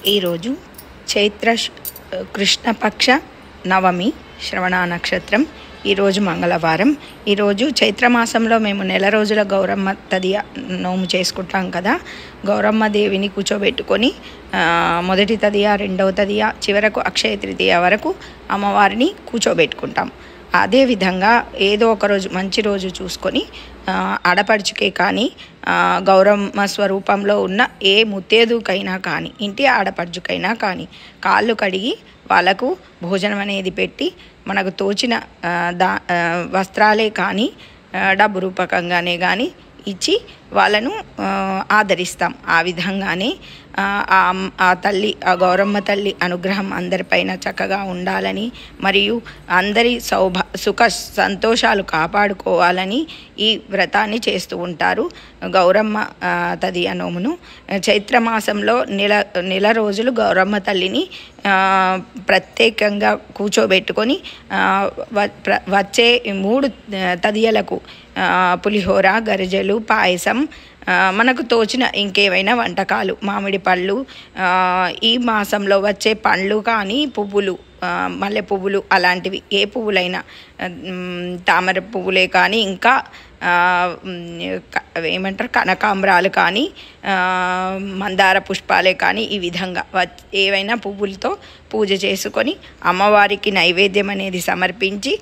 ఈరోజు చైత్ర కృష్ణపక్ష నవమి శ్రవణ నక్షత్రం. ఈరోజు మంగళవారం. ఈరోజు చైత్రమాసంలో మేము నెల రోజుల గౌరమ్మ తదియ నోము చేసుకుంటాం కదా. గౌరమ్మ దేవిని కూర్చోబెట్టుకొని మొదటి తదియ, రెండవ తదియ, చివరకు అక్షయ తృతీయ వరకు అమ్మవారిని కూర్చోబెట్టుకుంటాం. అదేవిధంగా ఏదో ఒక రోజు మంచి రోజు చూసుకొని ఆడపడుచుకే కానీ గౌరమ్మ స్వరూపంలో ఉన్న ఏ ముత్తేదుకైనా కానీ ఇంటి ఆడపడుచుకైనా కానీ కాళ్ళు కడిగి వాళ్ళకు భోజనం అనేది పెట్టి మనకు తోచిన వస్త్రాలే కానీ డబ్బు రూపకంగానే కానీ ఇచ్చి వాళ్ళను ఆదరిస్తాం. ఆ విధంగానే ఆ తల్లి, ఆ గౌరమ్మ తల్లి అనుగ్రహం అందరిపైన చక్కగా ఉండాలని మరియు అందరి సుఖ సంతోషాలు కాపాడుకోవాలని ఈ వ్రతాన్ని చేస్తూ ఉంటారు. గౌరమ్మ తదియ నోమును చైత్రమాసంలో నెల రోజులు గౌరమ్మ తల్లిని ప్రత్యేకంగా కూర్చోబెట్టుకొని వచ్చే 3 తదియలకు పులిహోర, గరిజలు, పాయసం, మనకు తోచిన ఇంకేమైనా వంటకాలు, మామిడి పళ్ళు, ఈ మాసంలో వచ్చే పండ్లు కానీ పువ్వులు, మల్లె పువ్వులు అలాంటివి ఏ పువ్వులైనా, తామర పువ్వులే కానీ ఇంకా ఏమంటారు కనకాంబరాలు కానీ మందార పుష్పాలే కానీ ఈ విధంగా ఏవైనా పువ్వులతో పూజ చేసుకొని అమ్మవారికి నైవేద్యం అనేది సమర్పించి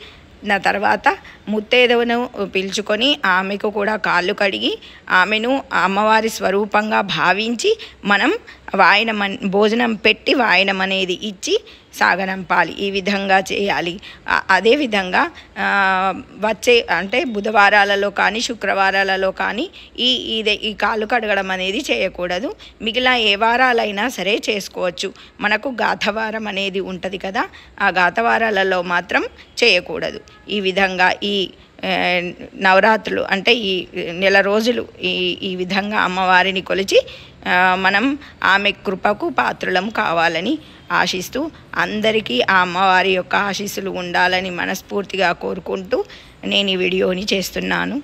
తర్వాత ముత్తైదువను పిలుచుకొని ఆమెకు కూడా కాళ్ళు కడిగి ఆమెను అమ్మవారి స్వరూపంగా భావించి మనం భోజనం పెట్టి వాయనం అనేది ఇచ్చి సాగనంపాలి. ఈ విధంగా చేయాలి. అదేవిధంగా వచ్చే అంటే బుధవారాలలో కానీ శుక్రవారాలలో కానీ ఈ కాళ్ళు కడగడం అనేది చేయకూడదు. మిగిలిన ఏ వారాలైనా సరే చేసుకోవచ్చు. మనకు గాతవారం అనేది ఉంటుంది కదా, ఆ గాతవారాలలో మాత్రం చేయకూడదు. ఈ విధంగా ఈ నవరాత్రులు అంటే ఈ నెల రోజులు ఈ విధంగా అమ్మవారిని కొలిచి మనం ఆమె కృపకు పాత్రులం కావాలని ఆశిస్తూ అందరికీ ఆ అమ్మవారి యొక్క ఆశీస్సులు ఉండాలని మనస్ఫూర్తిగా కోరుకుంటూ నేను ఈ వీడియోని చేస్తున్నాను.